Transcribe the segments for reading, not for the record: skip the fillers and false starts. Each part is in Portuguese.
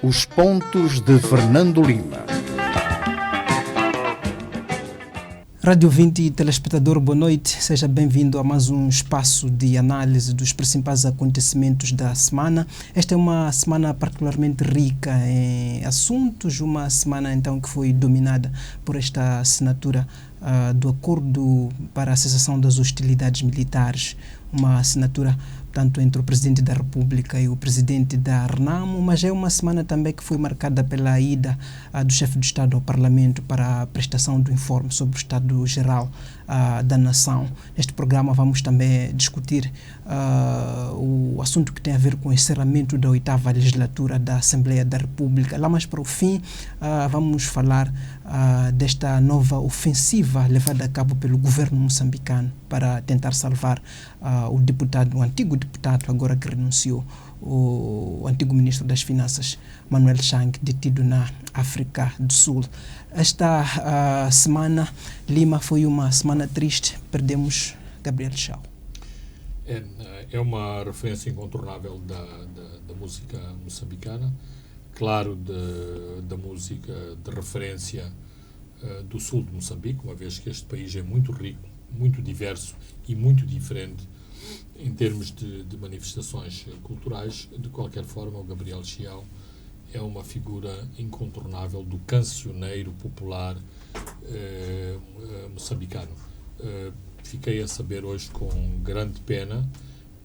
Os pontos de Fernando Lima. Rádio 20 e telespectador, boa noite. Seja bem-vindo a mais um espaço de análise dos principais acontecimentos da semana. Esta é uma semana particularmente rica em assuntos, uma semana então que foi dominada por esta assinatura do acordo para a cessação das hostilidades militares, uma assinatura tanto entre o Presidente da República e o Presidente da RENAMO, mas é uma semana também que foi marcada pela ida do chefe de Estado ao Parlamento para a prestação do informe sobre o Estado Geral da Nação. Neste programa vamos também discutir o assunto que tem a ver com o encerramento da 8ª legislatura da Assembleia da República. Lá mais para o fim vamos falar desta nova ofensiva levada a cabo pelo governo moçambicano para tentar salvar o antigo deputado, agora que renunciou, o antigo ministro das Finanças, Manuel Chang, detido na África do Sul. Esta semana, Lima, foi uma semana triste, perdemos Gabriel Chao. É uma referência incontornável da música moçambicana, claro, da música de referência do sul de Moçambique, uma vez que este país é muito rico, muito diverso e muito diferente em termos de manifestações culturais. De qualquer forma, o Gabriel Chao é uma figura incontornável do cancioneiro popular moçambicano. Fiquei a saber hoje com grande pena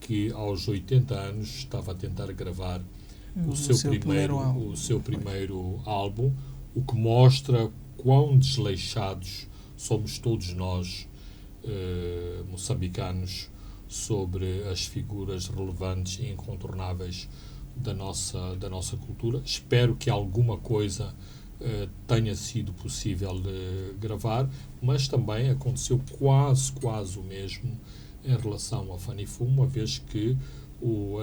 que aos 80 anos estava a tentar gravar o seu primeiro álbum, o que mostra quão desleixados somos todos nós moçambicanos sobre as figuras relevantes e incontornáveis da nossa cultura. Espero que alguma coisa tenha sido possível gravar, mas também aconteceu quase o mesmo em relação a Fanny Fumo, uma vez que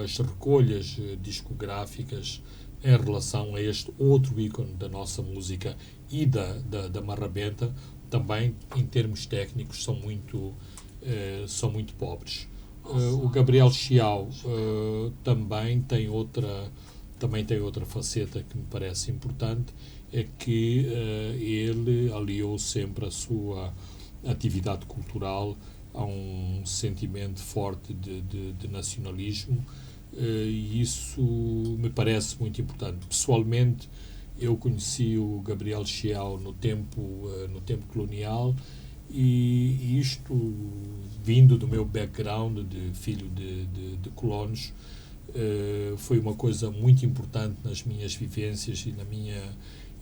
as recolhas discográficas em relação a este outro ícone da nossa música e da Marrabenta também, em termos técnicos, são muito pobres. O Gabriel Chao também tem outra faceta que me parece importante, é que ele aliou sempre a sua atividade cultural a um sentimento forte de nacionalismo, e isso me parece muito importante. Pessoalmente, eu conheci o Gabriel Chao no tempo colonial, e isto, vindo do meu background de filho de colonos, foi uma coisa muito importante nas minhas vivências e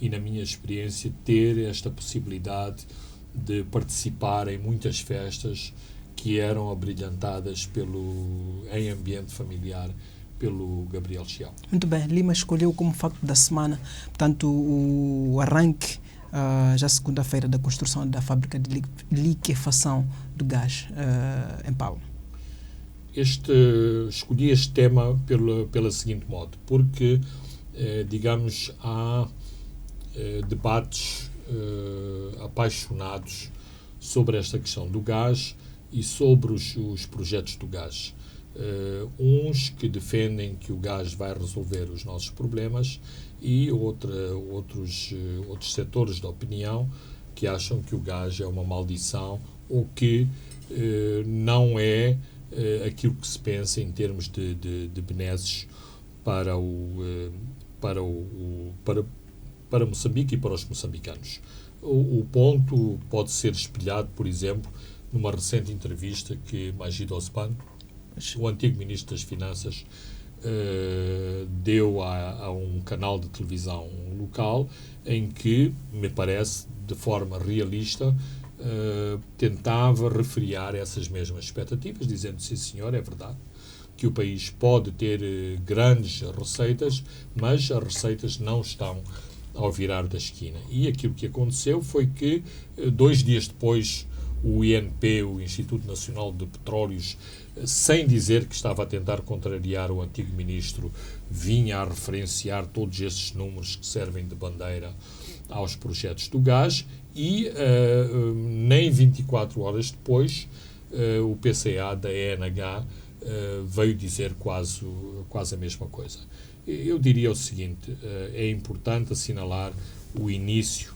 na minha experiência, ter esta possibilidade de participar em muitas festas que eram abrilhantadas em ambiente familiar pelo Gabriel Chao. Muito bem, Lima escolheu como facto da semana, portanto, o arranque já segunda-feira da construção da fábrica de liquefação do gás em Pau. Escolhi este tema pela seguinte modo, porque, digamos, há debates apaixonados sobre esta questão do gás e sobre os projetos do gás. Uns que defendem que o gás vai resolver os nossos problemas, e outros setores da opinião que acham que o gás é uma maldição, ou que não é aquilo que se pensa em termos de benesses para Moçambique e para os moçambicanos. O ponto pode ser espelhado, por exemplo, numa recente entrevista que Magid Osman, o antigo Ministro das Finanças, deu a um canal de televisão local, em que, me parece, de forma realista, tentava refriar essas mesmas expectativas, dizendo: sim senhor, é verdade que o país pode ter grandes receitas, mas as receitas não estão ao virar da esquina. E aquilo que aconteceu foi que, 2 dias depois, o INP, o Instituto Nacional de Petróleos, sem dizer que estava a tentar contrariar o antigo ministro, vinha a referenciar todos estes números que servem de bandeira aos projetos do gás, e nem 24 horas depois o PCA da ENH veio dizer quase a mesma coisa. Eu diria o seguinte, é importante assinalar o início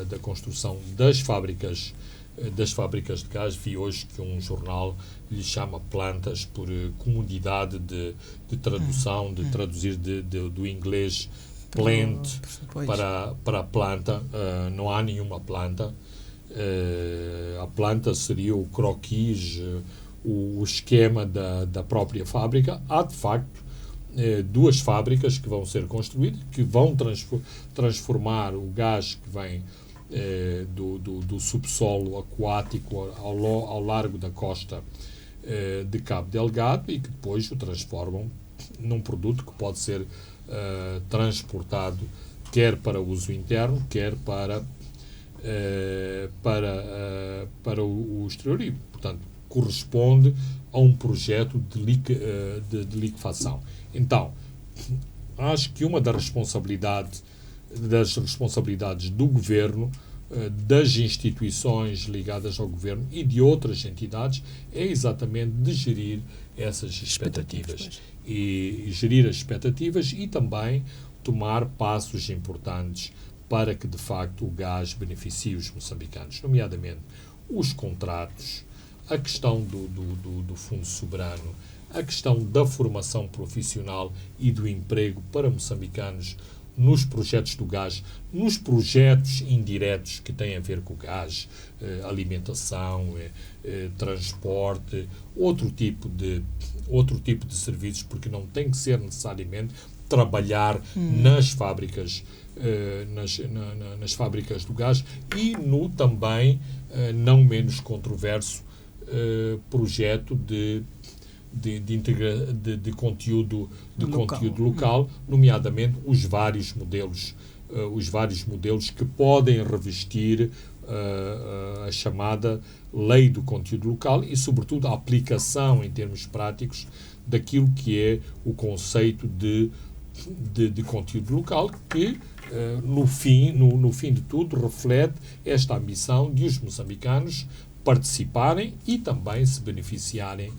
da construção das fábricas de gás. Vi hoje que um jornal lhe chama plantas por comodidade de tradução, de traduzir do inglês plant para planta. Não há nenhuma planta. A planta seria o croquis, o esquema da própria fábrica. Há, de facto, duas fábricas que vão ser construídas, que vão transformar o gás que vem do subsolo aquático ao largo da costa de Cabo Delgado e que depois o transformam num produto que pode ser transportado quer para uso interno, quer para o exterior e, portanto, corresponde a um projeto de liquefação. Então, acho que uma das responsabilidades do governo, das instituições ligadas ao governo e de outras entidades é exatamente de gerir essas expectativas. E gerir as expectativas e também tomar passos importantes para que, de facto, o gás beneficie os moçambicanos, nomeadamente os contratos, a questão do Fundo Soberano, a questão da formação profissional e do emprego para moçambicanos nos projetos do gás, nos projetos indiretos que têm a ver com o gás, alimentação, transporte, outro tipo de serviços, porque não tem que ser necessariamente trabalhar nas fábricas nas fábricas do gás e no também não menos controverso projeto de conteúdo local, nomeadamente os vários modelos que podem revestir a chamada lei do conteúdo local e, sobretudo, a aplicação em termos práticos daquilo que é o conceito de conteúdo local que, no fim de tudo, reflete esta ambição de os moçambicanos participarem e também se beneficiarem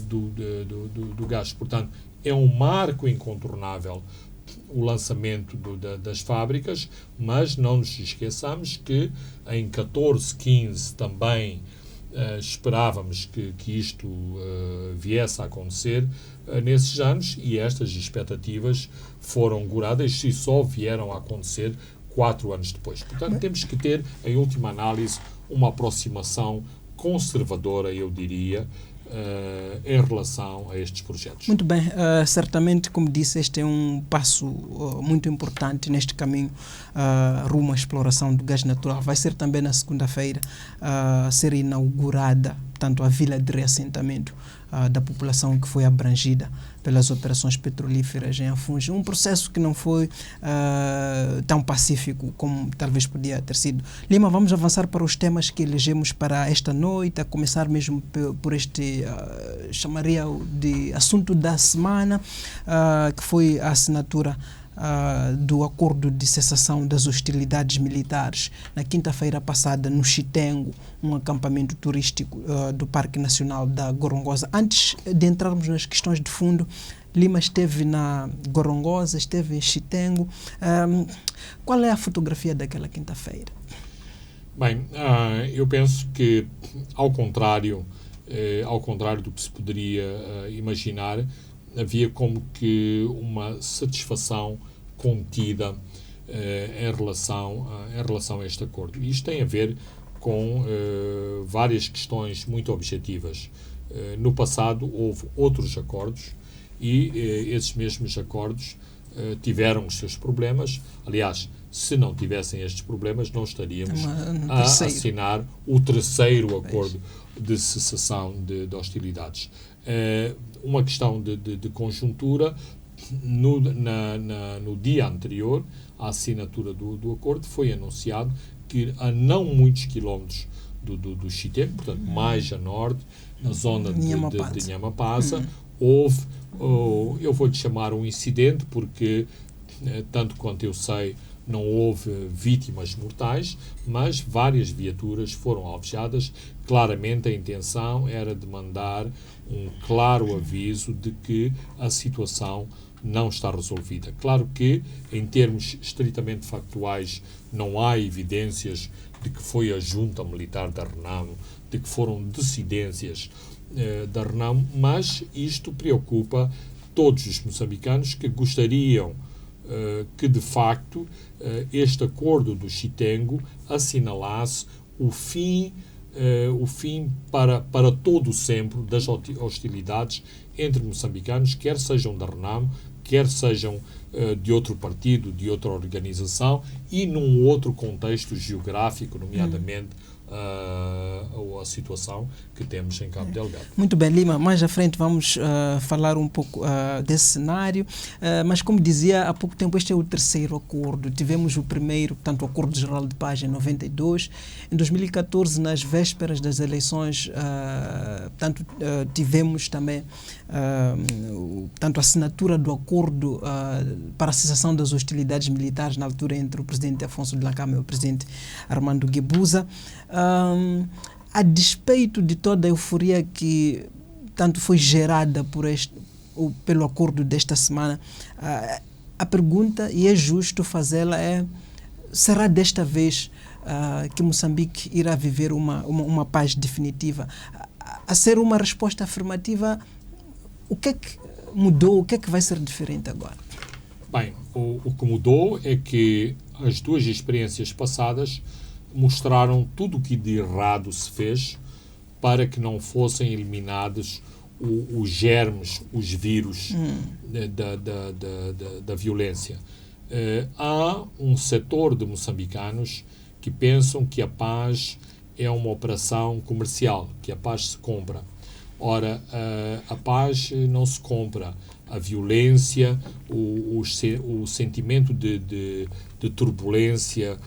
do gás. Portanto, é um marco incontornável o lançamento das fábricas, mas não nos esqueçamos que em 14, 15 também esperávamos que isto viesse a acontecer nesses anos e estas expectativas foram goradas e só vieram a acontecer 4 anos depois. Portanto, temos que ter, em última análise, uma aproximação conservadora, eu diria, em relação a estes projetos. Muito bem, certamente, como disse, este é um passo muito importante neste caminho rumo à exploração do gás natural. Vai ser também na segunda-feira ser inaugurada, portanto, a vila de reassentamento da população que foi abrangida pelas operações petrolíferas em Afungi. Um processo que não foi tão pacífico como talvez podia ter sido. Lima, vamos avançar para os temas que elegemos para esta noite, a começar mesmo por este, chamaria de assunto da semana, que foi a assinatura do acordo de cessação das hostilidades militares na quinta-feira passada no Chitengo, um acampamento turístico do Parque Nacional da Gorongosa. Antes de entrarmos nas questões de fundo, Lima esteve na Gorongosa, esteve em Chitengo. Qual é a fotografia daquela quinta-feira? Bem, eu penso que, ao contrário do que se poderia imaginar, havia como que uma satisfação contida em relação a este acordo. E isto tem a ver com várias questões muito objetivas. No passado houve outros acordos e esses mesmos acordos tiveram os seus problemas. Aliás, se não tivessem estes problemas, não estaríamos a assinar o terceiro acordo de cessação de hostilidades. Uma questão de conjuntura, no dia anterior à assinatura do acordo, foi anunciado que a não muitos quilómetros do Chitengo, portanto, mais a norte, na zona de Nhamapaça, houve, eu vou-lhe chamar um incidente, porque, tanto quanto eu sei, não houve vítimas mortais, mas várias viaturas foram alvejadas. Claramente a intenção era de mandar um claro aviso de que a situação não está resolvida. Claro que, em termos estritamente factuais, não há evidências de que foi a junta militar da Renamo, de que foram dissidências da Renamo, mas isto preocupa todos os moçambicanos que gostariam que, de facto, este acordo do Chitengo assinalasse o fim para todo o sempre das hostilidades entre moçambicanos, quer sejam da Renamo, quer sejam de outro partido, de outra organização e num outro contexto geográfico, nomeadamente a situação que temos em Cabo Delgado. Muito bem, Lima. Mais à frente vamos falar um pouco desse cenário, mas como dizia há pouco tempo, este é o terceiro acordo. Tivemos o primeiro, portanto, o Acordo Geral de Paz em 92. Em 2014, nas vésperas das eleições, portanto, tivemos também portanto, a assinatura do acordo para a cessação das hostilidades militares na altura entre o presidente Afonso Dhlakama e o presidente Armando Guebuza. A despeito de toda a euforia que tanto foi gerada pelo acordo desta semana, a pergunta, e é justo fazê-la, será desta vez que Moçambique irá viver uma paz definitiva? A ser uma resposta afirmativa, o que é que mudou? O que é que vai ser diferente agora? Bem, o que mudou é que as duas experiências passadas mostraram tudo o que de errado se fez para que não fossem eliminados os germes, os vírus da violência. Há um setor de moçambicanos que pensam que a paz é uma operação comercial, que a paz se compra. Ora, a paz não se compra. A violência, o sentimento de turbulência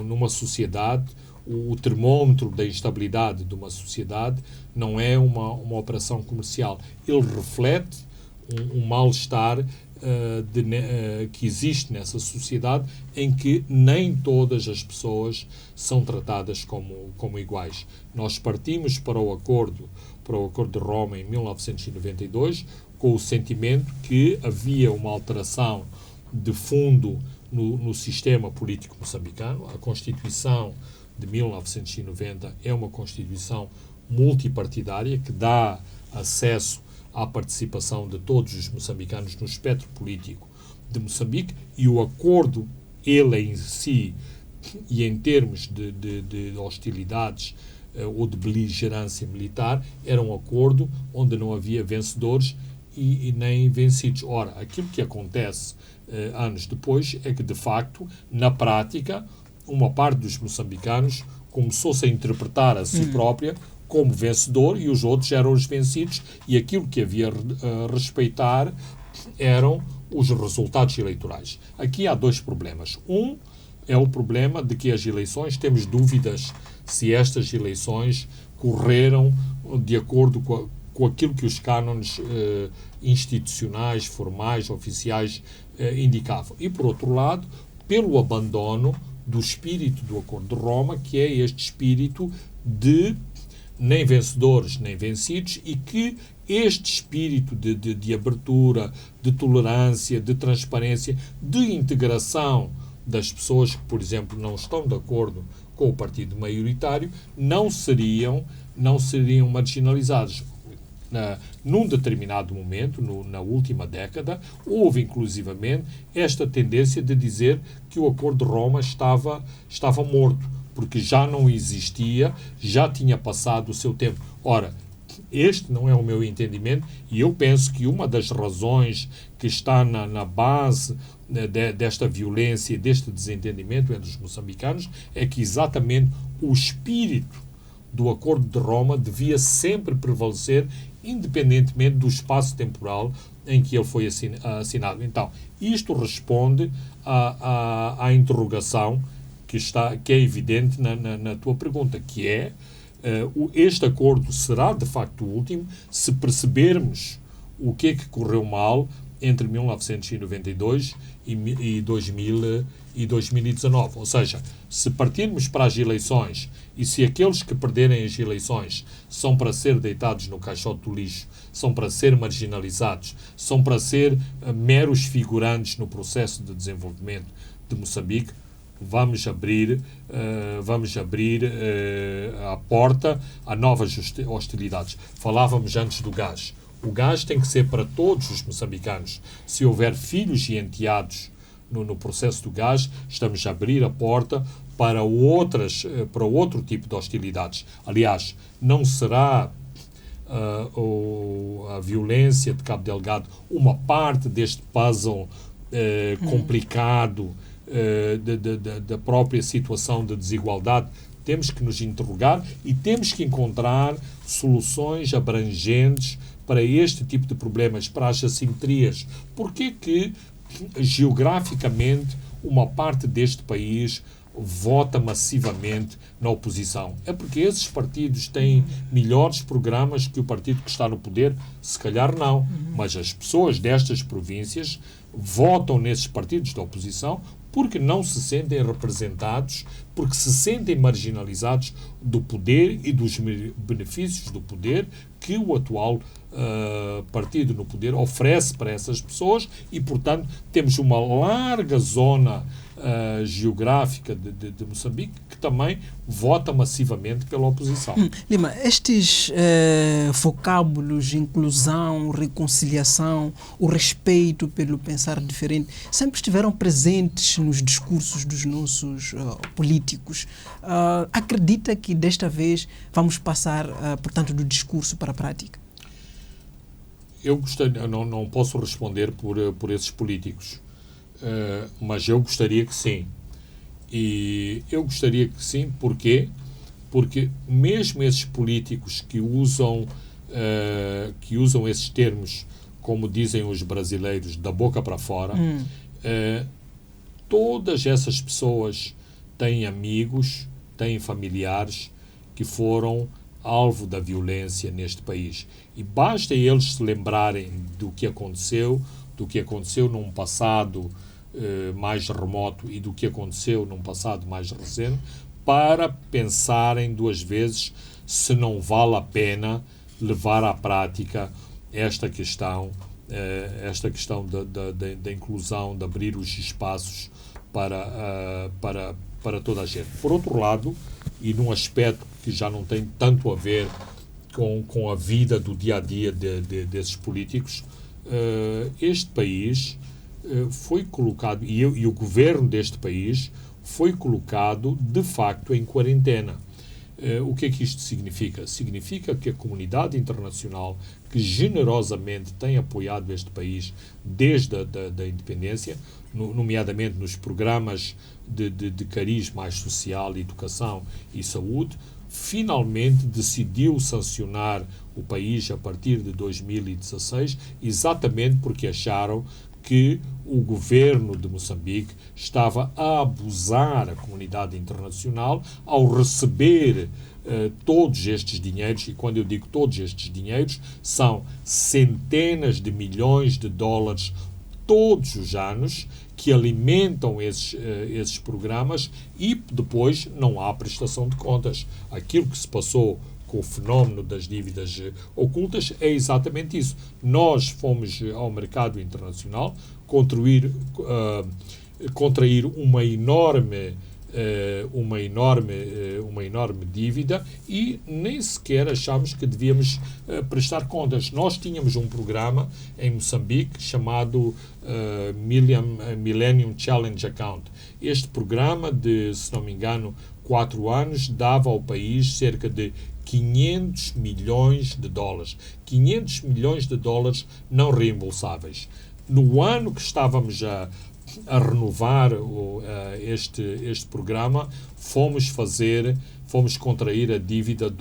numa sociedade, o termômetro da instabilidade de uma sociedade não é uma operação comercial. Ele reflete um mal-estar que existe nessa sociedade, em que nem todas as pessoas são tratadas como iguais. Nós partimos para o Acordo de Roma em 1992 com o sentimento que havia uma alteração de fundo no sistema político moçambicano. A Constituição de 1990 é uma Constituição multipartidária que dá acesso à participação de todos os moçambicanos no espectro político de Moçambique, e o acordo, ele em si, e em termos de hostilidades ou de beligerância militar, era um acordo onde não havia vencedores e nem vencidos. Ora, aquilo que acontece anos depois é que, de facto, na prática, uma parte dos moçambicanos começou-se a interpretar a si própria como vencedor e os outros eram os vencidos, e aquilo que havia a respeitar eram os resultados eleitorais. Aqui há dois problemas. Um é o problema de que as eleições, temos dúvidas se estas eleições correram de acordo com aquilo que os cânones institucionais, formais, oficiais indicavam. E, por outro lado, pelo abandono do espírito do Acordo de Roma, que é este espírito de nem vencedores nem vencidos, e que este espírito de abertura, de tolerância, de transparência, de integração das pessoas que, por exemplo, não estão de acordo com o partido maioritário, não seriam marginalizados. Num determinado momento, na última década, houve inclusivamente esta tendência de dizer que o Acordo de Roma estava morto, porque já não existia, já tinha passado o seu tempo. Ora, este não é o meu entendimento, e eu penso que uma das razões que está na base desta violência e deste desentendimento entre os moçambicanos é que exatamente o espírito do Acordo de Roma devia sempre prevalecer, independentemente do espaço temporal em que ele foi assinado. Então, isto responde à interrogação que é evidente na tua pergunta, que é este acordo será de facto o último se percebermos o que é que correu mal entre 1992 e 2019. Ou seja, se partirmos para as eleições e se aqueles que perderem as eleições são para ser deitados no caixote do lixo, são para ser marginalizados, são para ser meros figurantes no processo de desenvolvimento de Moçambique, vamos abrir a porta a novas hostilidades. Falávamos antes do gás. O gás tem que ser para todos os moçambicanos. Se houver filhos e enteados no processo do gás, estamos a abrir a porta para outro tipo de hostilidades. Aliás, não será a violência de Cabo Delgado uma parte deste puzzle complicado da própria situação de desigualdade. Temos que nos interrogar e temos que encontrar soluções abrangentes para este tipo de problemas, para as assimetrias. Porquê que, geograficamente, uma parte deste país vota massivamente na oposição? É porque esses partidos têm melhores programas que o partido que está no poder? Se calhar não. Mas as pessoas destas províncias votam nesses partidos da oposição porque não se sentem representados, porque se sentem marginalizados do poder e dos benefícios do poder que o atual partido no poder oferece para essas pessoas e, portanto, temos uma larga zona geográfica de Moçambique que também vota massivamente pela oposição. Lima, estes vocábulos, inclusão, reconciliação, o respeito pelo pensar diferente, sempre estiveram presentes nos discursos dos nossos políticos. Acredita que desta vez vamos passar, portanto, do discurso para a prática? Eu não posso responder por esses políticos, mas eu gostaria que sim. E eu gostaria que sim, porquê? Porque mesmo esses políticos que usam esses termos, como dizem os brasileiros, da boca para fora, todas essas pessoas têm amigos, têm familiares que foram alvo da violência neste país. E basta eles se lembrarem do que aconteceu num passado mais remoto e do que aconteceu num passado mais recente, para pensarem duas vezes se não vale a pena levar à prática esta questão da inclusão, de abrir os espaços para toda a gente. Por outro lado, e num aspecto que já não tem tanto a ver com a vida do dia-a-dia desses políticos, este país foi colocado, e o governo deste país foi colocado, de facto, em quarentena. O que é que isto significa? Significa que a comunidade internacional, que generosamente tem apoiado este país desde a independência, nomeadamente nos programas de cariz mais social, educação e saúde, finalmente decidiu sancionar o país a partir de 2016, exatamente porque acharam que o governo de Moçambique estava a abusar a comunidade internacional ao receber todos estes dinheiros, e quando eu digo todos estes dinheiros, são centenas de milhões de dólares todos os anos que alimentam esses programas, e depois não há prestação de contas. Aquilo que se passou com o fenómeno das dívidas ocultas é exatamente isso. Nós fomos ao mercado internacional contrair uma enorme dívida e nem sequer achámos que devíamos prestar contas. Nós tínhamos um programa em Moçambique chamado Millennium Challenge Account. Este programa de, se não me engano, 4 anos, dava ao país cerca de 500 milhões de dólares. 500 milhões de dólares não reembolsáveis. No ano que estávamos a renovar este programa, fomos contrair a dívida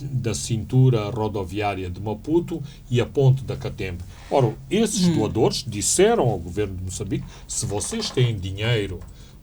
da cintura rodoviária de Maputo e a ponte da Catembe. Ora, esses doadores disseram ao governo de Moçambique: se vocês têm dinheiro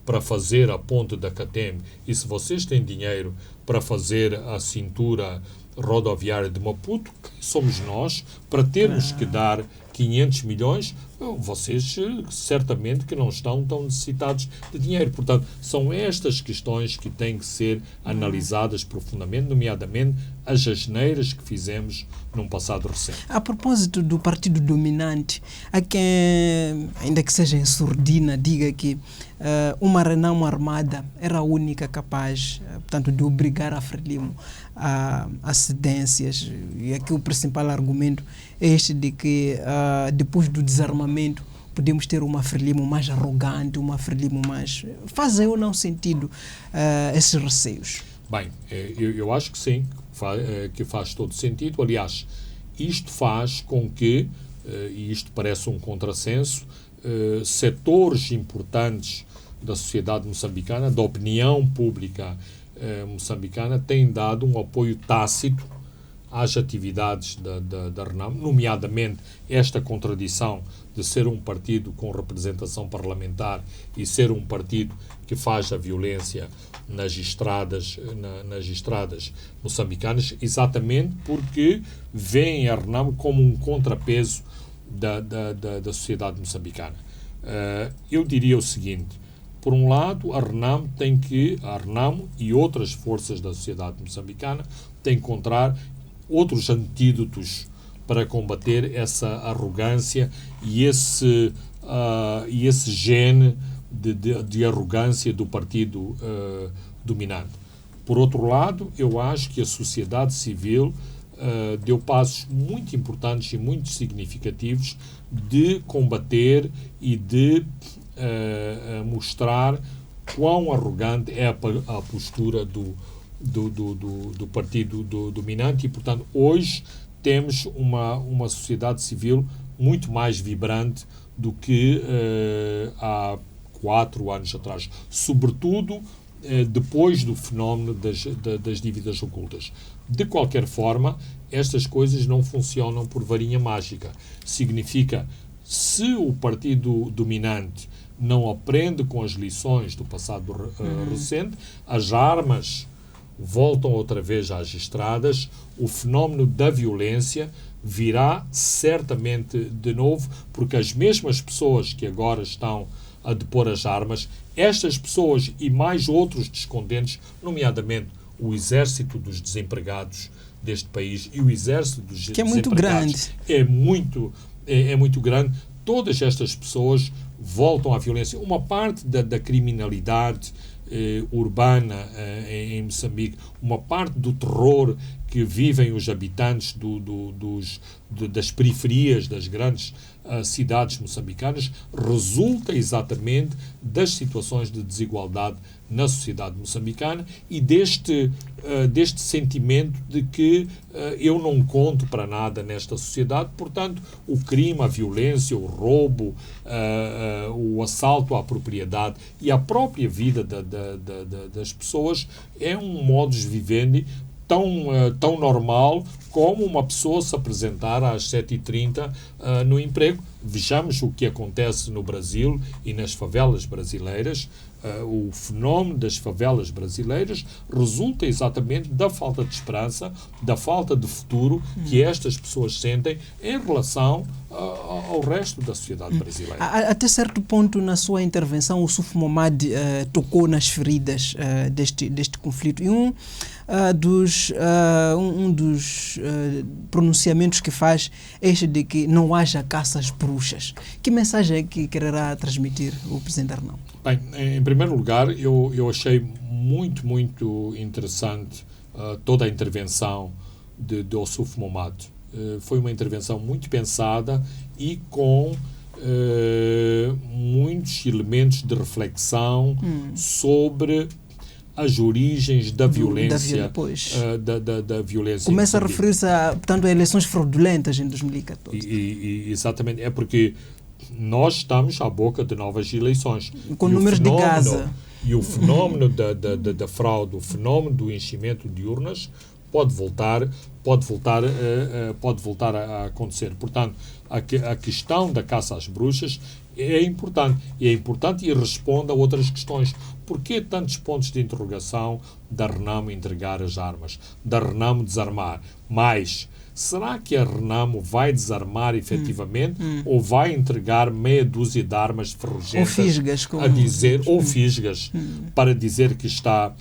para fazer a ponte da Catembe e se vocês têm dinheiro para fazer a cintura rodoviária de Maputo, quem somos nós para termos que dar 500 milhões, vocês certamente que não estão tão necessitados de dinheiro. Portanto, são estas questões que têm que ser analisadas profundamente, nomeadamente as asneiras que fizemos num passado recente. A propósito do partido dominante, há quem, ainda que seja em surdina, diga que uma Renamo armada era a única capaz, portanto, de obrigar a Frelimo a cedências. E aqui o principal argumento é este de que depois do desarmamento podemos ter uma Frelimo mais arrogante, uma Frelimo mais... Fazem ou não sentido esses receios? Bem, eu acho que sim, que faz todo sentido. Aliás, isto faz com que, e isto parece um contrassenso, setores importantes da sociedade moçambicana, da opinião pública moçambicana, têm dado um apoio tácito às atividades da Renamo, nomeadamente esta contradição de ser um partido com representação parlamentar e ser um partido que faz a violência nas estradas moçambicanas, exatamente porque veem a Renamo como um contrapeso da sociedade moçambicana. Eu diria o seguinte: por um lado, a Renamo e outras forças da sociedade moçambicana têm que encontrar outros antídotos para combater essa arrogância e esse gene de arrogância do partido dominante. Por outro lado, eu acho que a sociedade civil deu passos muito importantes e muito significativos de combater e de mostrar quão arrogante é a postura do partido dominante e, portanto, hoje temos uma sociedade civil muito mais vibrante do que há 4 anos atrás, sobretudo depois do fenómeno das dívidas ocultas. De qualquer forma, estas coisas não funcionam por varinha mágica. Significa, se o partido dominante não aprende com as lições do passado recente, as armas voltam outra vez às estradas, o fenómeno da violência virá certamente de novo, porque as mesmas pessoas que agora estão a depor as armas, estas pessoas e mais outros descontentes, nomeadamente o exército dos desempregados deste país e o exército dos que é muito grande, é muito grande. Todas estas pessoas voltam à violência. Uma parte da criminalidade urbana em Moçambique, uma parte do terror que vivem os habitantes das periferias das grandes cidades moçambicanas resulta exatamente das situações de desigualdade na sociedade moçambicana e deste sentimento de que eu não conto para nada nesta sociedade, portanto, o crime, a violência, o roubo, o assalto à propriedade e a própria vida das pessoas é um modus vivendi tão normal como uma pessoa se apresentar às 7h30 no emprego. Vejamos o que acontece no Brasil e nas favelas brasileiras. O fenómeno das favelas brasileiras resulta exatamente da falta de esperança, da falta de futuro que estas pessoas sentem em relação ao resto da sociedade brasileira. Até certo ponto, na sua intervenção, o Suf Momad tocou nas feridas deste conflito. E um dos pronunciamentos que faz é este de que não haja caça às bruxas. Que mensagem é que quererá transmitir o Presidente Arnão? Bem, em primeiro lugar, eu achei muito, muito interessante toda a intervenção de Ossuf Momad. Foi uma intervenção muito pensada e com muitos elementos de reflexão sobre as origens da violência. Da violência. Começa a referir-se portanto, a eleições fraudulentas em 2014. Exatamente. É porque nós estamos à boca de novas eleições. Com números de Gaza. E o fenómeno da fraude, o fenómeno do enchimento de urnas pode voltar a acontecer. Portanto, a questão da caça às bruxas é importante e responde a outras questões. Porquê tantos pontos de interrogação da Renamo entregar as armas, da Renamo desarmar? Mas será que a Renamo vai desarmar efetivamente ou vai entregar meia dúzia de armas ferrugentas ou fisgas, para dizer que está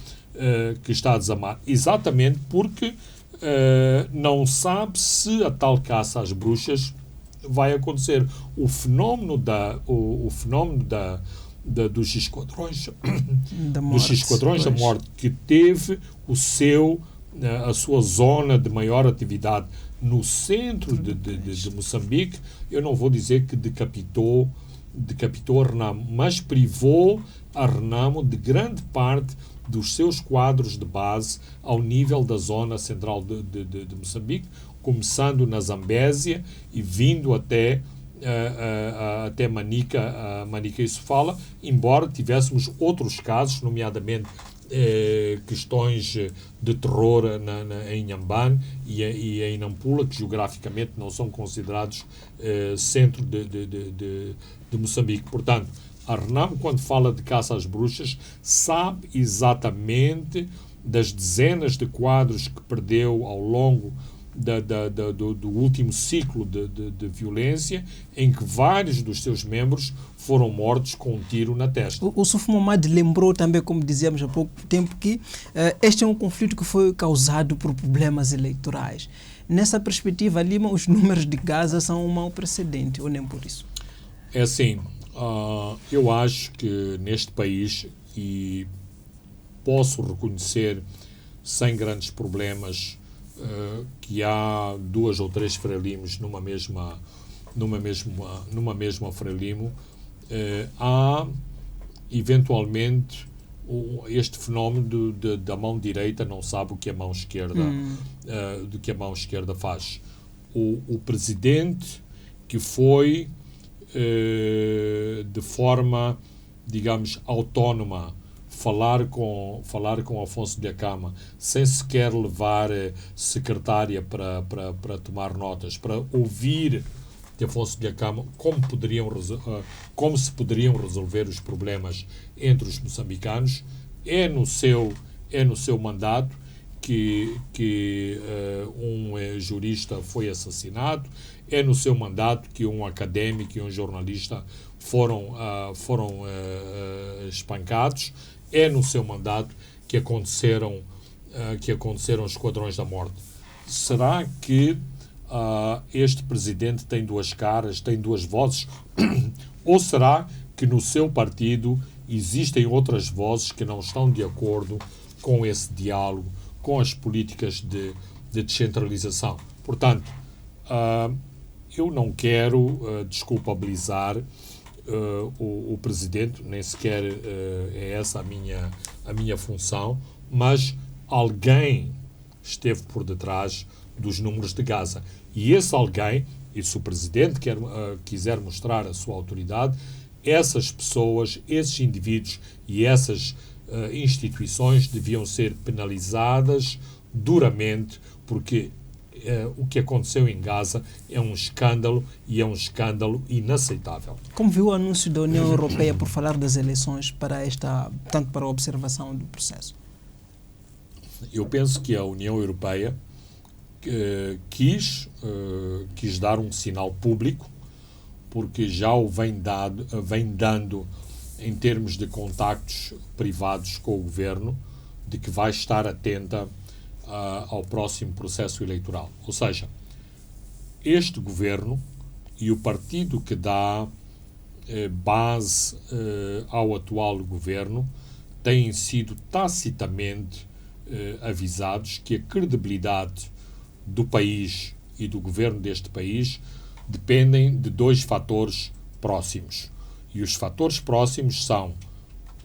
a desarmar? Exatamente porque não sabe se a tal caça às bruxas vai acontecer. O fenómeno dos esquadrões da morte, que teve a sua zona de maior atividade no centro de Moçambique, eu não vou dizer que decapitou a Renamo, mas privou a Renamo de grande parte dos seus quadros de base ao nível da zona central de Moçambique, começando na Zambésia e vindo até Manica e Sofala, embora tivéssemos outros casos, nomeadamente questões de terror em Inhambane e em Nampula, que geograficamente não são considerados centro de Moçambique. Portanto, a Renamo, quando fala de caça às bruxas, sabe exatamente das dezenas de quadros que perdeu ao longo do último ciclo de violência, em que vários dos seus membros foram mortos com um tiro na testa. O Suf Mohamed lembrou também, como dizíamos há pouco tempo, que este é um conflito que foi causado por problemas eleitorais. Nessa perspectiva, Lima, os números de Gaza são um mau precedente, ou nem por isso? É assim, eu acho que neste país, e posso reconhecer sem grandes problemas, que há 2 ou 3 frelimos numa mesma frelimo, há eventualmente este fenómeno da mão direita não sabe o que a mão esquerda do que a mão esquerda faz. O presidente que foi de forma, digamos, autónoma falar com Afonso de Acama, sem sequer levar secretária para tomar notas, para ouvir de Afonso de Acama como se poderiam resolver os problemas entre os moçambicanos. É no seu mandato que um jurista foi assassinado, é no seu mandato que um académico e um jornalista foram espancados, é no seu mandato que aconteceram os esquadrões da morte. Será que este presidente tem 2 caras, tem 2 vozes? Ou será que no seu partido existem outras vozes que não estão de acordo com esse diálogo, com as políticas de descentralização? Portanto, eu não quero desculpabilizar o presidente, nem sequer é essa a minha função, mas alguém esteve por detrás dos números de Gaza. E esse alguém, e se o presidente quiser mostrar a sua autoridade, essas pessoas, esses indivíduos e essas instituições deviam ser penalizadas duramente, porque o que aconteceu em Gaza é um escândalo e é um escândalo inaceitável. Como viu o anúncio da União Europeia por falar das eleições tanto para a observação do processo? Eu penso que a União Europeia quis dar um sinal público, porque já o vem dando em termos de contactos privados com o governo, de que vai estar atenta ao próximo processo eleitoral. Ou seja, este governo e o partido que dá base ao atual governo têm sido tacitamente avisados que a credibilidade do país e do governo deste país dependem de 2 fatores próximos. E os fatores próximos são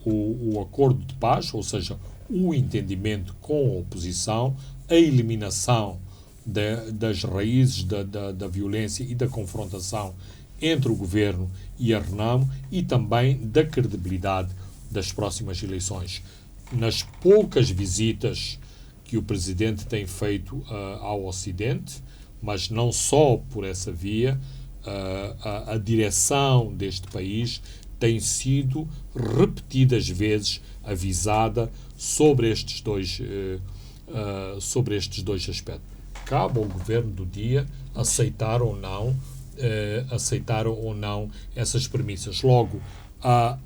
o acordo de paz, ou seja, o entendimento com a oposição, a eliminação das raízes da violência e da confrontação entre o governo e a Renamo, e também da credibilidade das próximas eleições. Nas poucas visitas que o Presidente tem feito ao Ocidente, mas não só por essa via, a direção deste país tem sido repetidas vezes avisada sobre estes dois aspectos. Cabe ao governo do dia aceitar ou não essas premissas. Logo,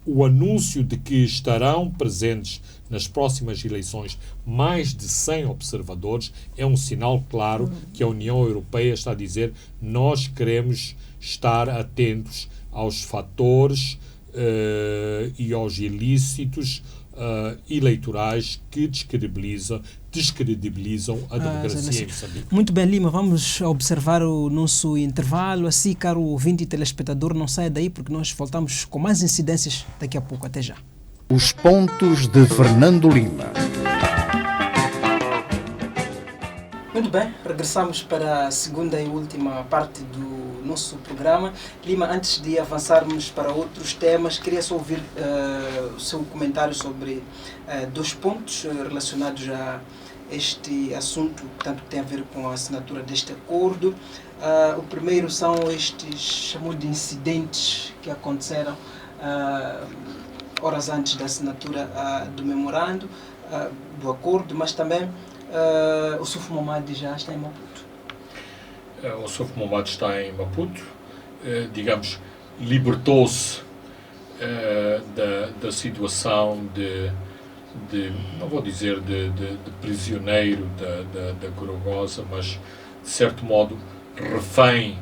o anúncio de que estarão presentes nas próximas eleições mais de 100 observadores é um sinal claro que a União Europeia está a dizer: nós queremos estar atentos aos fatores e aos ilícitos eleitorais que descredibilizam a democracia em Moçambique. Muito bem, Lima, vamos observar o nosso intervalo. Assim, caro ouvinte e telespectador, não saia daí porque nós voltamos com mais incidências daqui a pouco. Até já. Os pontos de Fernando Lima. Muito bem, regressamos para a segunda e última parte do nosso programa. Lima, antes de avançarmos para outros temas, queria só ouvir o seu comentário sobre dois pontos relacionados a este assunto, portanto, que tem a ver com a assinatura deste acordo. O primeiro são estes chamados de incidentes que aconteceram horas antes da assinatura do memorando, do acordo, mas também o Suf Momad já está em Maputo. O Suf Momad está em Maputo, digamos, libertou-se da situação de não vou dizer de prisioneiro da Gorogosa, mas de certo modo refém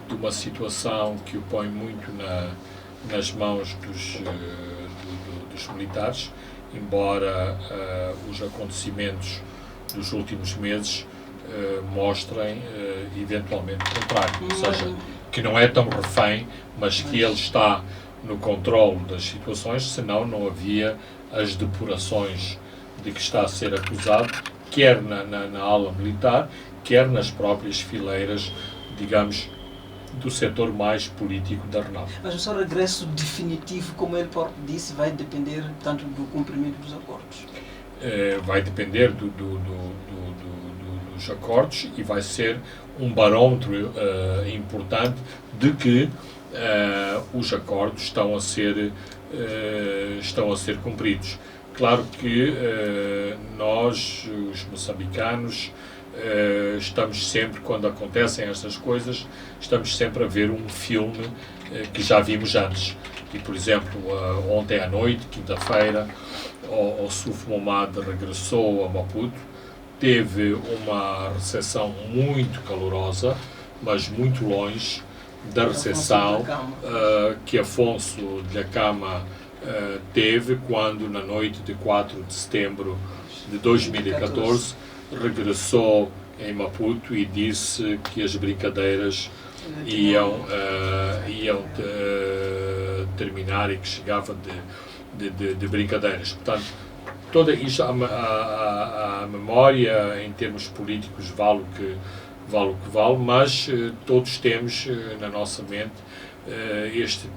de uma situação que o põe muito nas mãos dos militares, embora os acontecimentos dos últimos meses mostrem eventualmente o contrário, ou seja, que não é tão refém, mas que ele está no controle das situações, senão não havia as depurações de que está a ser acusado, quer na ala militar, quer nas próprias fileiras, digamos, do setor mais político da RENAM. Mas o seu regresso definitivo, como ele próprio disse, vai depender, portanto, do cumprimento dos acordos? Vai depender dos acordos e vai ser um barómetro importante de que os acordos estão a ser cumpridos. Claro que nós, os moçambicanos, estamos sempre, quando acontecem estas coisas, estamos sempre a ver um filme que já vimos antes. E, por exemplo, ontem à noite, quinta-feira, o Suf Momad regressou a Maputo, teve uma recepção muito calorosa, mas muito longe da recepção que Afonso de Acama teve quando, na noite de 4 de setembro de 2014, regressou em Maputo e disse que as brincadeiras iam terminar e que chegava de brincadeiras. Portanto, toda isto, a memória em termos políticos vale o que vale, mas todos temos na nossa mente este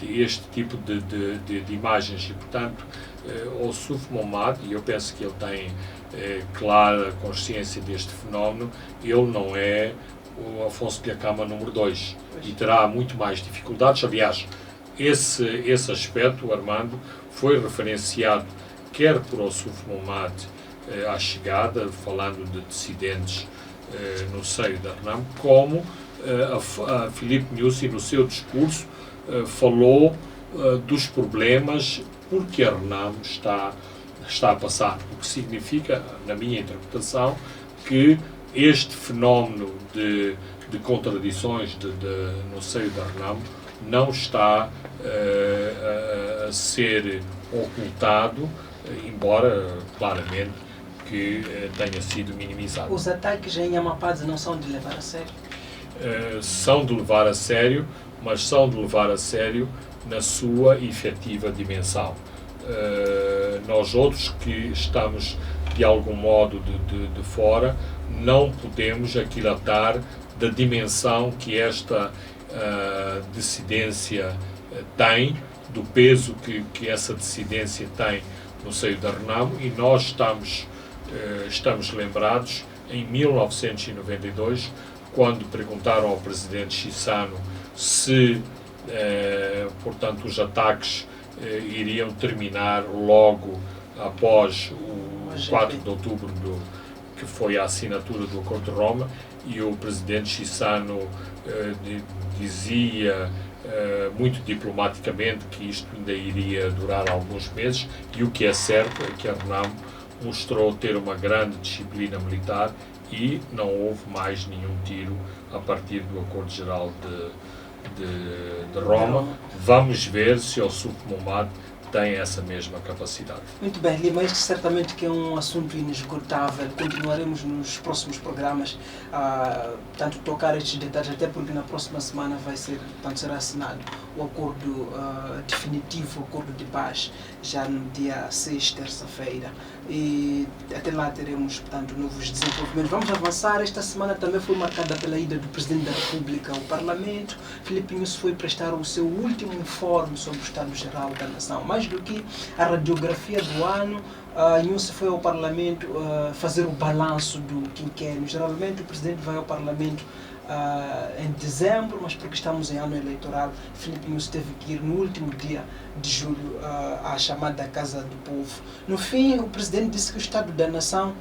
tipo de imagens e, portanto, o Suf Momad, e eu penso que ele tem clara consciência deste fenómeno, ele não é o Afonso de Acama número 2 e terá muito mais dificuldades. Aliás, esse aspecto, Armando, foi referenciado quer por o Suf Momad à chegada, falando de dissidentes no seio da RENAM, como a Filipe Nyusi, no seu discurso, falou dos problemas porque a RENAM está a passar, o que significa, na minha interpretação, que este fenómeno de contradições no seio da RENAM não está a ser ocultado, embora claramente que tenha sido minimizado. Os ataques em Amapá não são de levar a sério? São de levar a sério, mas são de levar a sério na sua efetiva dimensão. Nós outros que estamos de algum modo de fora não podemos aquilatar da dimensão que esta dissidência tem, do peso que essa dissidência tem no seio da RENAM, e nós estamos estamos lembrados em 1992, quando perguntaram ao presidente Chissano se, portanto, os ataques iriam terminar logo após o 4 de outubro, que foi a assinatura do Acordo de Roma, e o presidente Chissano dizia muito diplomaticamente que isto ainda iria durar alguns meses, e o que é certo é que a RENAMO mostrou ter uma grande disciplina militar e não houve mais nenhum tiro a partir do Acordo Geral de Roma. Vamos ver se o Sulk Mahamat tem essa mesma capacidade. Muito bem, Lima, este certamente que é um assunto inesgotável. Continuaremos nos próximos programas a tocar estes detalhes, até porque na próxima semana será assinado o acordo definitivo, o acordo de paz, já no dia 6, terça-feira. E até lá teremos, novos desenvolvimentos. Vamos avançar. Esta semana também foi marcada pela ida do Presidente da República ao Parlamento. Filipe Nyusi foi prestar o seu último informe sobre o Estado-Geral da Nação. Mais do que a radiografia do ano, Nyusi foi ao Parlamento fazer o balanço do quinquênio. Geralmente o Presidente vai ao Parlamento em dezembro, mas porque estamos em ano eleitoral, Filipe Nyusi teve que ir no último dia de julho à chamada Casa do Povo. No fim, o Presidente disse que o Estado da Nação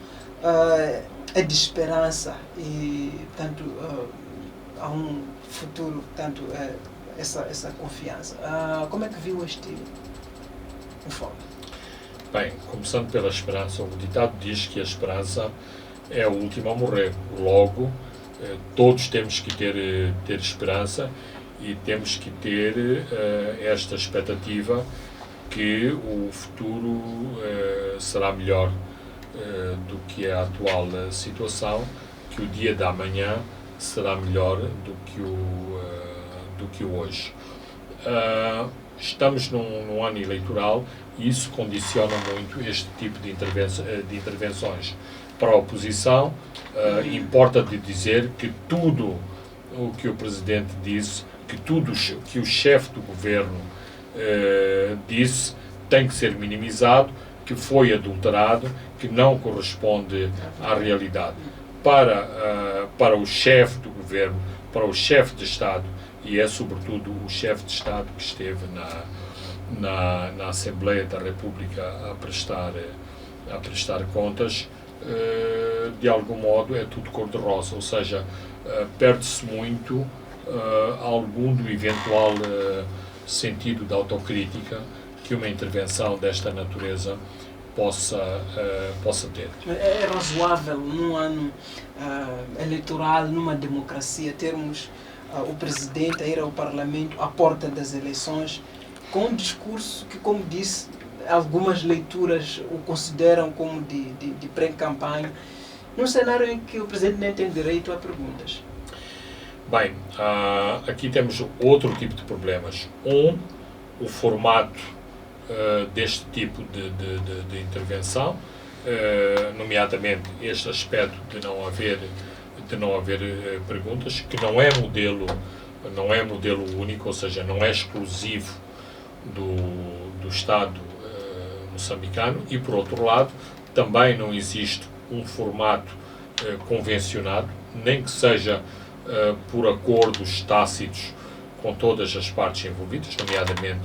é de esperança e, há um futuro, essa confiança. Como é que viu este informe? Bem, começando pela esperança, o ditado diz que a esperança é o último a morrer. Logo, todos temos que ter esperança e temos que ter esta expectativa que o futuro será melhor do que a atual situação, que o dia da manhã será melhor do que o hoje. Estamos num ano eleitoral e isso condiciona muito este tipo de intervenções. Para a oposição, importa de dizer que tudo o que o Presidente disse, que tudo que o chefe do governo disse tem que ser minimizado, que foi adulterado, que não corresponde à realidade. Para o chefe do governo, para o chefe de Estado, e é sobretudo o chefe de Estado que esteve na Assembleia da República a prestar contas, de algum modo é tudo cor-de-rosa, ou seja, perde-se muito algum do eventual sentido de autocrítica que uma intervenção desta natureza possa ter. É razoável num ano eleitoral, numa democracia, termos o Presidente a ir ao Parlamento à porta das eleições com um discurso que, como disse, algumas leituras o consideram como de pré-campanha, num cenário em que o Presidente nem tem direito a perguntas? Bem, aqui temos outro tipo de problemas. O formato deste tipo de intervenção, nomeadamente este aspecto de não haver perguntas, que não é modelo único, ou seja, não é exclusivo do Estado moçambicano, e por outro lado também não existe um formato convencionado, nem que seja por acordos tácitos com todas as partes envolvidas, nomeadamente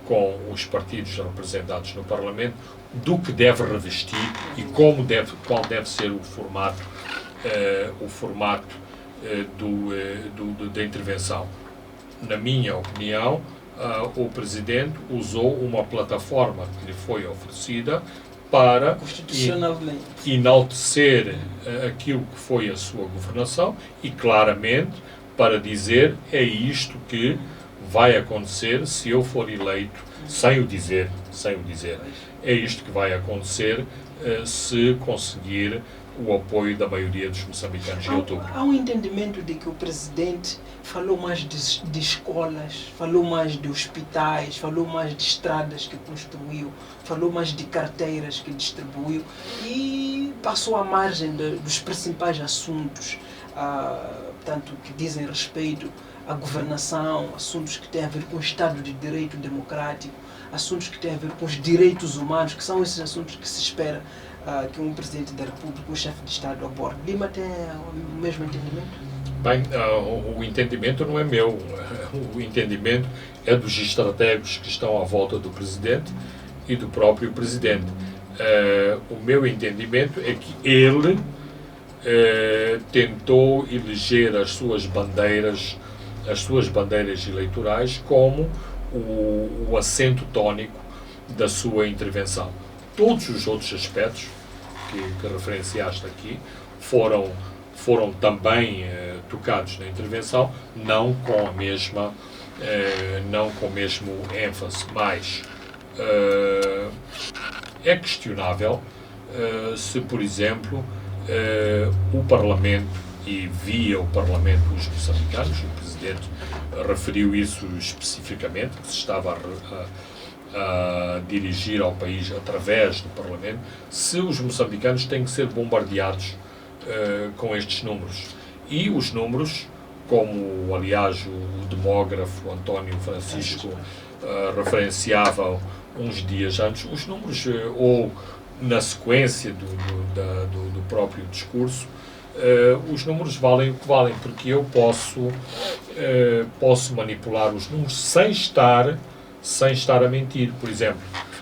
com os partidos representados no Parlamento, do que deve revestir e qual deve ser o formato da intervenção. Na minha opinião, o Presidente usou uma plataforma que lhe foi oferecida para enaltecer aquilo que foi a sua governação e, claramente, para dizer é isto que vai acontecer se eu for eleito, sem o dizer, é isto que vai acontecer se conseguir o apoio da maioria dos moçambicanos em outubro. Há um entendimento de que o Presidente falou mais de escolas, falou mais de hospitais, falou mais de estradas que construiu, falou mais de carteiras que distribuiu e passou à margem dos principais assuntos, que dizem respeito à governação, assuntos que têm a ver com o Estado de Direito democrático, assuntos que têm a ver com os direitos humanos, que são esses assuntos que se espera que um Presidente da República, um chefe de Estado aborde. Lima tem o mesmo entendimento? Bem, o entendimento não é meu, o entendimento é dos estrategos que estão à volta do Presidente e do próprio Presidente. O meu entendimento é que ele tentou eleger as suas bandeiras eleitorais como o acento tónico da sua intervenção. Todos os outros aspectos que referenciaste aqui foram também tocados na intervenção, não com o mesmo ênfase, mas é questionável se, por exemplo, o Parlamento, e via o Parlamento os moçambicanos, o Presidente referiu isso especificamente, que se estava a dirigir ao país através do Parlamento, se os moçambicanos têm que ser bombardeados com estes números. E os números, como aliás o demógrafo António Francisco referenciava uns dias antes, os números, ou na sequência do próprio discurso, os números valem o que valem, porque eu posso manipular os números sem estar a mentir. Por exemplo,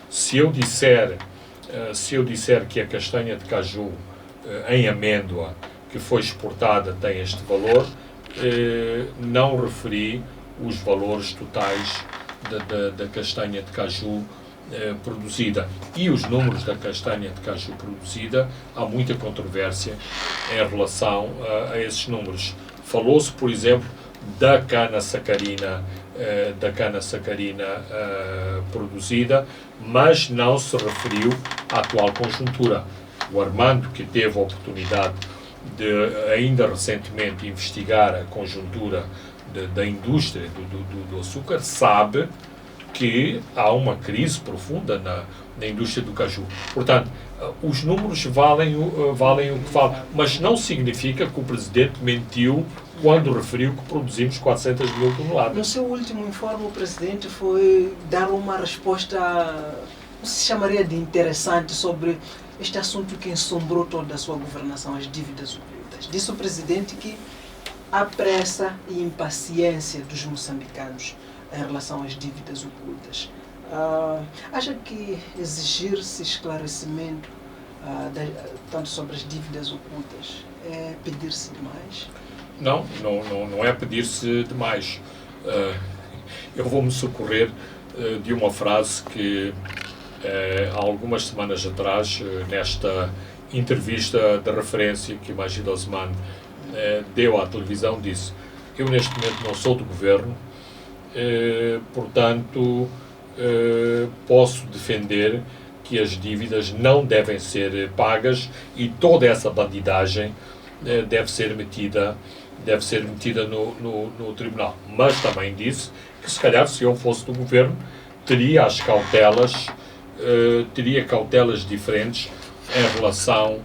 se eu disser que a castanha de caju em amêndoa que foi exportada tem este valor, não referi os valores totais da castanha de caju produzida. E os números da castanha de caju produzida, há muita controvérsia em relação a esses números. Falou-se, por exemplo, da cana-sacarina produzida, mas não se referiu à atual conjuntura. O Armando, que teve a oportunidade de, ainda recentemente, investigar a conjuntura da indústria do açúcar, sabe que há uma crise profunda na indústria do caju. Portanto, os números valem o que valem, mas não significa que o Presidente mentiu quando referiu que produzimos 400 mil toneladas. No seu último informe, o Presidente foi dar uma resposta, não se chamaria de interessante, sobre este assunto que ensombrou toda a sua governação, as dívidas ocultas. Disse o Presidente que há pressa e impaciência dos moçambicanos em relação às dívidas ocultas. Acha que exigir-se esclarecimento tanto sobre as dívidas ocultas é pedir-se demais? Não é pedir-se demais. Eu vou-me socorrer de uma frase que há algumas semanas atrás, nesta entrevista de referência que Magid Osman deu à televisão, disse: eu neste momento não sou do governo, portanto posso defender que as dívidas não devem ser pagas e toda essa bandidagem deve ser metida no tribunal. Mas também disse que, se calhar, se eu fosse do governo, teria cautelas diferentes em relação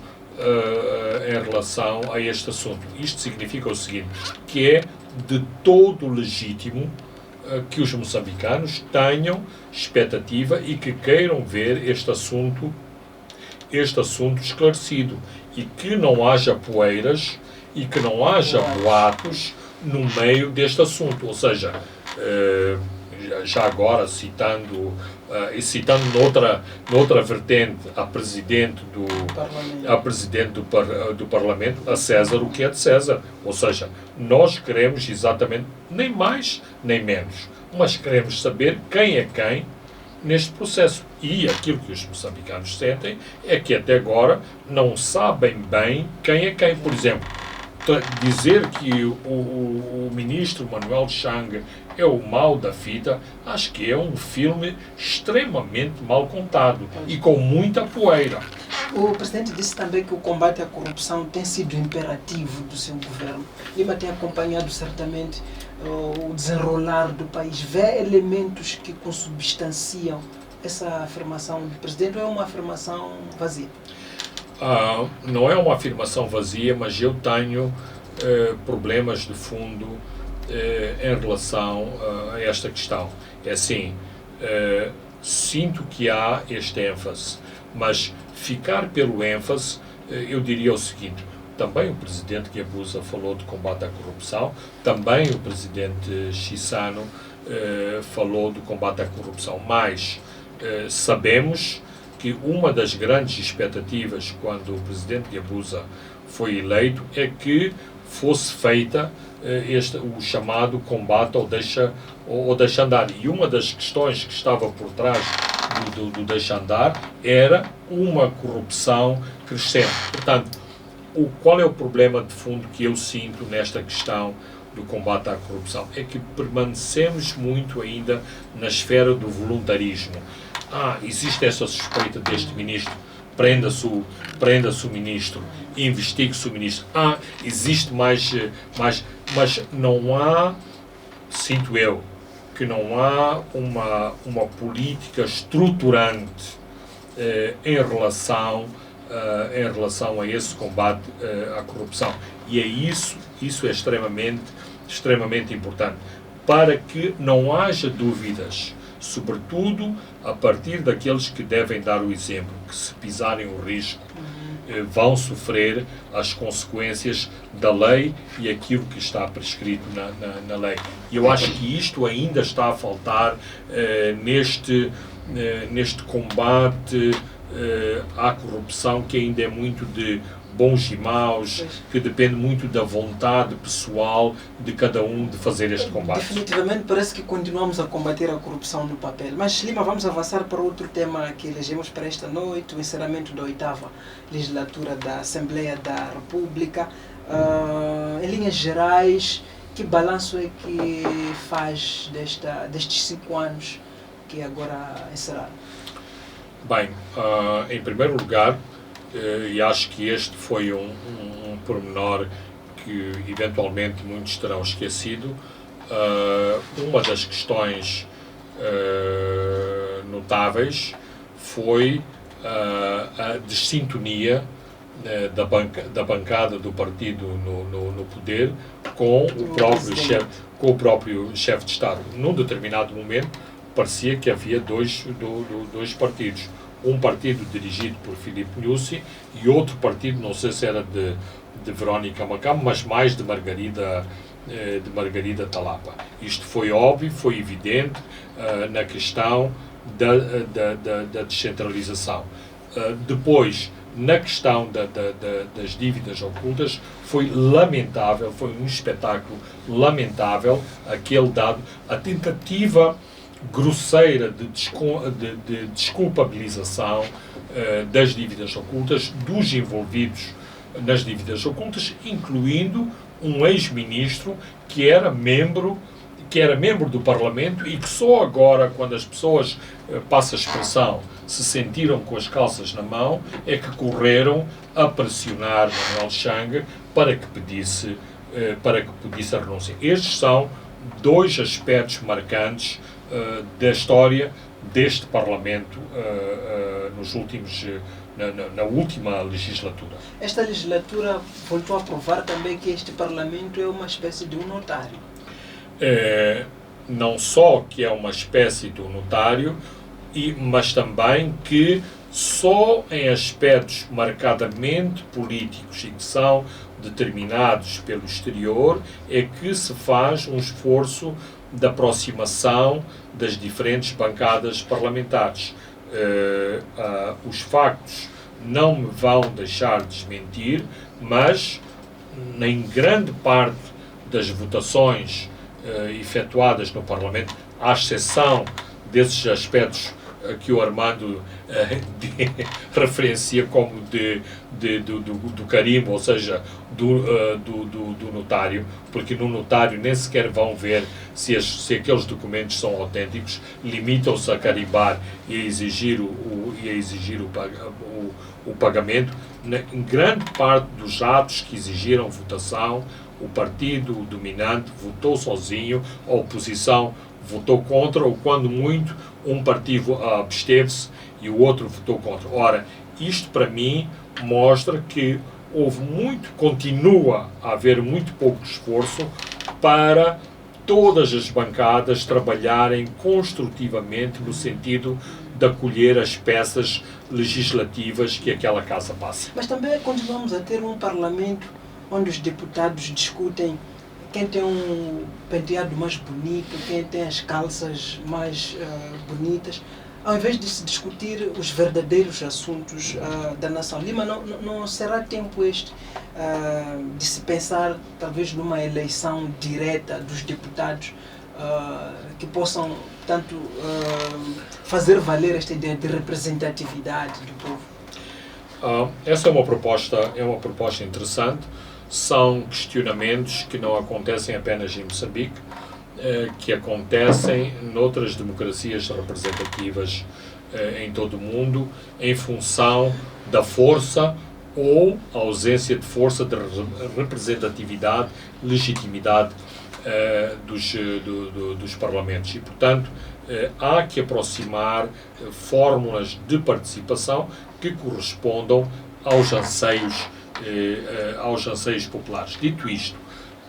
a este assunto. Isto significa o seguinte, que é de todo legítimo que os moçambicanos tenham expectativa e que queiram ver este assunto esclarecido e que não haja poeiras e que não haja boatos no meio deste assunto. Ou seja, já agora citando noutra vertente a Presidente do Parlamento, a César o que é de César. Ou seja, nós queremos exatamente, nem mais nem menos, mas queremos saber quem é quem neste processo. E aquilo que os moçambicanos sentem é que até agora não sabem bem quem é quem. Por exemplo, dizer que o ministro Manuel Chang é o mal da fita, acho que é um filme extremamente mal contado e com muita poeira. O Presidente disse também que o combate à corrupção tem sido imperativo do seu governo. Lima tem acompanhado certamente o desenrolar do país. Vê elementos que consubstanciam essa afirmação do Presidente, ou é uma afirmação vazia? Não é uma afirmação vazia, mas eu tenho problemas de fundo em relação a esta questão. É assim, sinto que há este ênfase, mas ficar pelo ênfase, eu diria o seguinte: também o presidente Guebuza falou de combate à corrupção, também o presidente Chissano falou do combate à corrupção, mas sabemos que uma das grandes expectativas quando o presidente Guebuza foi eleito é que fosse feita o chamado combate ao deixa andar. E uma das questões que estava por trás do deixa andar era uma corrupção crescente. Portanto, qual é o problema de fundo que eu sinto nesta questão do combate à corrupção? É que permanecemos muito ainda na esfera do voluntarismo. Existe essa suspeita deste ministro, prenda-se o ministro, investigue-se o ministro. Existe mais, mas não há, sinto eu, que não há uma política estruturante em relação a esse combate à corrupção. E é isso é extremamente importante, para que não haja dúvidas, sobretudo a partir daqueles que devem dar o exemplo, que se pisarem o risco vão sofrer as consequências da lei e aquilo que está prescrito na lei. E eu acho que isto ainda está a faltar neste combate à corrupção, que ainda é muito de bons e maus, que depende muito da vontade pessoal de cada um de fazer este combate. Definitivamente parece que continuamos a combater a corrupção no papel. Mas, Lima, vamos avançar para outro tema que elegemos para esta noite, o encerramento da 8ª legislatura da Assembleia da República. Em linhas gerais, que balanço é que faz destes 5 anos que agora encerraram? Bem, em primeiro lugar, e acho que este foi um pormenor que eventualmente muitos terão esquecido, uma das questões notáveis foi a dessintonia da bancada do partido no poder com o próprio chefe de Estado. Num determinado momento parecia que havia dois partidos. Um partido dirigido por Filipe Nyusi e outro partido, não sei se era de Verónica Macamo, mas mais de Margarida Talapa. Isto foi óbvio, foi evidente na questão da descentralização. Depois, na questão das dívidas ocultas, foi lamentável, foi um espetáculo lamentável aquele dado, a tentativa grosseira de desculpabilização das dívidas ocultas, dos envolvidos nas dívidas ocultas, incluindo um ex-ministro que era membro do Parlamento e que só agora, quando as pessoas, passa a expressão, se sentiram com as calças na mão, é que correram a pressionar Manuel Chang para que pedisse a renúncia. Estes são dois aspectos marcantes da história deste Parlamento na última legislatura. Esta legislatura voltou a provar também que este Parlamento é uma espécie de um notário. Não só que é uma espécie de um notário, mas também que só em aspectos marcadamente políticos e que são determinados pelo exterior é que se faz um esforço de aproximação das diferentes bancadas parlamentares. Os factos não me vão deixar desmentir, mas em grande parte das votações efetuadas no Parlamento, à exceção desses aspectos que o Armando referencia como do carimbo, ou seja, do notário, porque no notário nem sequer vão ver se aqueles documentos são autênticos, limitam-se a carimbar e a exigir o pagamento. Em grande parte dos atos que exigiram votação, o partido dominante votou sozinho, a oposição votou contra, ou quando muito, um partido absteve-se e o outro votou contra. Ora, isto para mim mostra que continua a haver muito pouco esforço para todas as bancadas trabalharem construtivamente no sentido de acolher as peças legislativas que aquela casa passa. Mas também continuamos a ter um parlamento onde os deputados discutem quem tem um penteado mais bonito, quem tem as calças mais bonitas, ao invés de se discutir os verdadeiros assuntos da nação. Lima, não será tempo este de se pensar talvez numa eleição direta dos deputados que possam, tanto, fazer valer esta ideia de representatividade do povo? Essa é uma proposta interessante. São questionamentos que não acontecem apenas em Moçambique, que acontecem noutras democracias representativas em todo o mundo, em função da força ou ausência de força, de representatividade, legitimidade dos parlamentos. E, portanto, há que aproximar fórmulas de participação que correspondam aos anseios populares. Dito isto,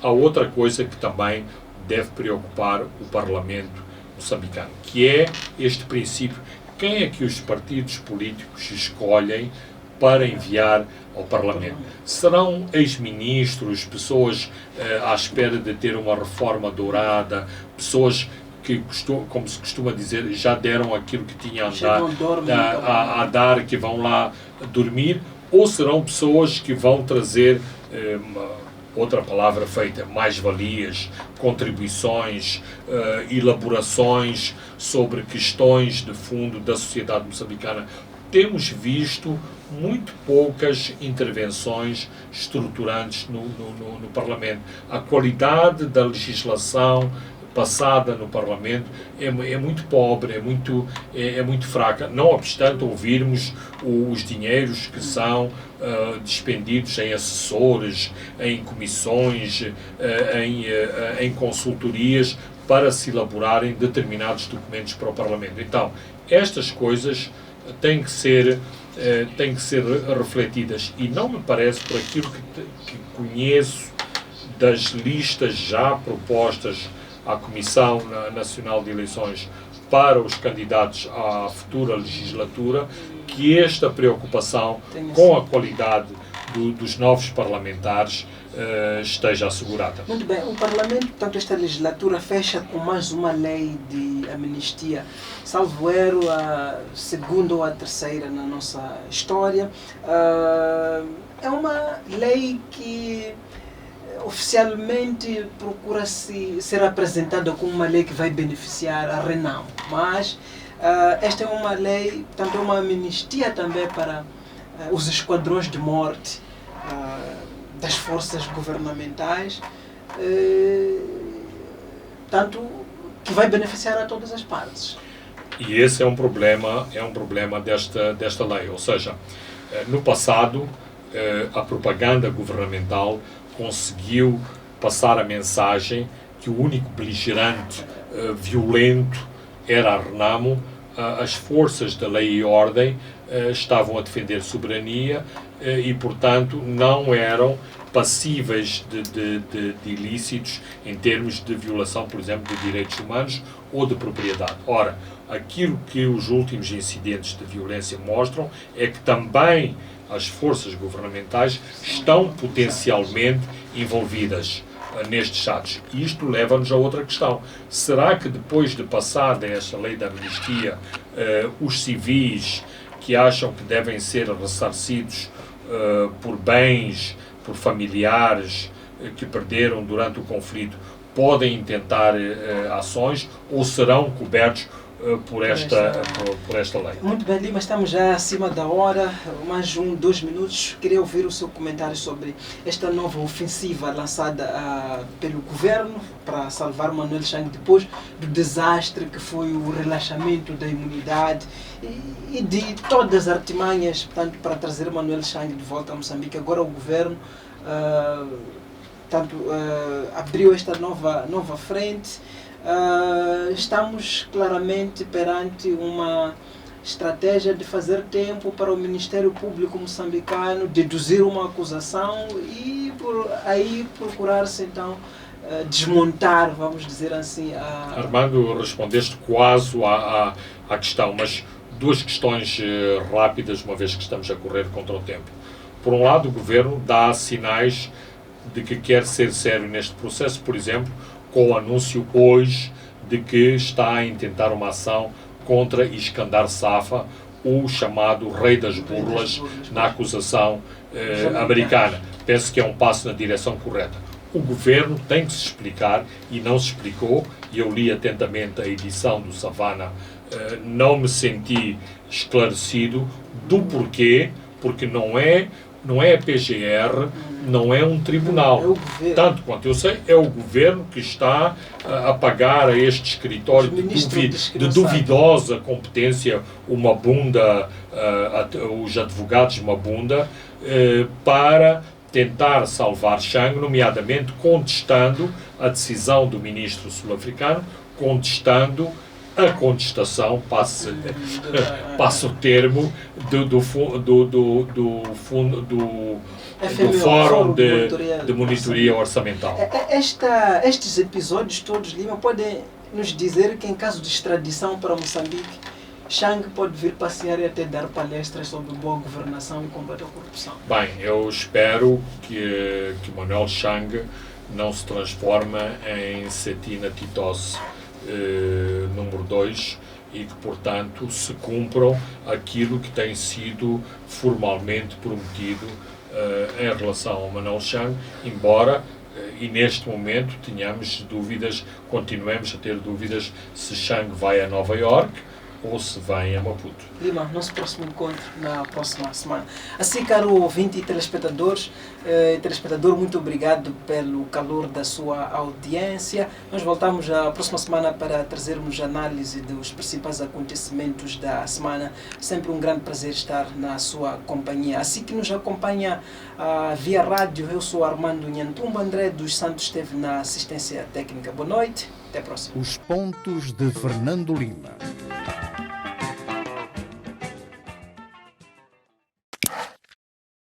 há outra coisa que também deve preocupar o Parlamento moçambicano, que é este princípio: quem é que os partidos políticos escolhem para enviar ao Parlamento? Serão ex-ministros, pessoas à espera de ter uma reforma dourada, pessoas que, como se costuma dizer, já deram aquilo que tinham a dar, que vão lá dormir? Ou serão pessoas que vão trazer, outra palavra feita, mais-valias, contribuições, elaborações sobre questões de fundo da sociedade moçambicana? Temos visto muito poucas intervenções estruturantes no Parlamento. A qualidade da legislação passada no Parlamento é muito pobre, é muito fraca, não obstante ouvirmos os dinheiros que são despendidos em assessores, em comissões, em consultorias para se elaborarem determinados documentos para o Parlamento. Então, estas coisas têm que ser refletidas, e não me parece, por aquilo que conheço das listas já propostas à Comissão Nacional de Eleições para os candidatos à futura legislatura, que esta preocupação com a qualidade dos novos parlamentares esteja assegurada. Muito bem, o Parlamento, portanto, esta legislatura fecha com mais uma lei de amnistia, salvo erro, a segunda ou a terceira na nossa história. É uma lei que oficialmente procura-se ser apresentada como uma lei que vai beneficiar a Renamo, mas esta é uma lei, portanto, é uma amnistia também para os esquadrões de morte das forças governamentais, tanto que vai beneficiar a todas as partes. E esse é um problema desta lei, ou seja, no passado a propaganda governamental conseguiu passar a mensagem que o único beligerante violento era a Renamo. As forças da lei e ordem estavam a defender soberania e, portanto, não eram passíveis de ilícitos em termos de violação, por exemplo, de direitos humanos ou de propriedade. Ora, aquilo que os últimos incidentes de violência mostram é que também as forças governamentais estão potencialmente envolvidas nestes atos. E isto leva-nos a outra questão. Será que depois de passada esta lei da amnistia, os civis que acham que devem ser ressarcidos por bens, por familiares que perderam durante o conflito, podem intentar ações, ou serão cobertos por esta lei? Muito bem, Lima, estamos já acima da hora, mais 2 minutos. Queria ouvir o seu comentário sobre esta nova ofensiva lançada pelo governo para salvar Manuel Chang depois do desastre que foi o relaxamento da imunidade e de todas as artimanhas, portanto, para trazer Manuel Chang de volta a Moçambique. Agora o governo abriu esta nova frente. Estamos claramente perante uma estratégia de fazer tempo para o Ministério Público moçambicano deduzir uma acusação e por aí procurar-se então desmontar, vamos dizer assim, Armando, respondeste quase à questão, mas duas questões rápidas, uma vez que estamos a correr contra o tempo. Por um lado, o Governo dá sinais de que quer ser sério neste processo, por exemplo, com o anúncio hoje de que está a intentar uma ação contra Iskandar Safa, o chamado rei das burlas, na acusação americana. Penso que é um passo na direção correta. O Governo tem que se explicar, e não se explicou, e eu li atentamente a edição do Savana, não me senti esclarecido do porquê, porque não é a PGR, não é um tribunal. Tanto quanto eu sei, é o Governo que está a pagar a este escritório de duvidosa competência, o Mabunda, os advogados Mabunda, para tentar salvar Chang, nomeadamente contestando a decisão do ministro sul-africano, contestando a contestação, passa o termo, do Fórum de Monitoria Orçamental. Estes episódios todos, Lima, podem nos dizer que em caso de extradição para Moçambique, Chang pode vir passear e até dar palestras sobre boa governação e combate à corrupção. Bem, eu espero que Manuel Chang não se transforma em Cetina Titosse número 2 e que, portanto, se cumpram aquilo que tem sido formalmente prometido em relação ao Manuel Chang, embora e neste momento tenhamos dúvidas, continuemos a ter dúvidas se Chang vai a Nova Iorque ou se vem a Maputo. Lima, nosso próximo encontro na próxima semana. Assim, caro ouvinte e telespectador, muito obrigado pelo calor da sua audiência. Nós voltamos na próxima semana para trazermos análise dos principais acontecimentos da semana. Sempre um grande prazer estar na sua companhia. Assim que nos acompanha via rádio, eu sou Armando Nhantumba, André dos Santos esteve na assistência técnica. Boa noite, até a próxima. Os pontos de Fernando Lima.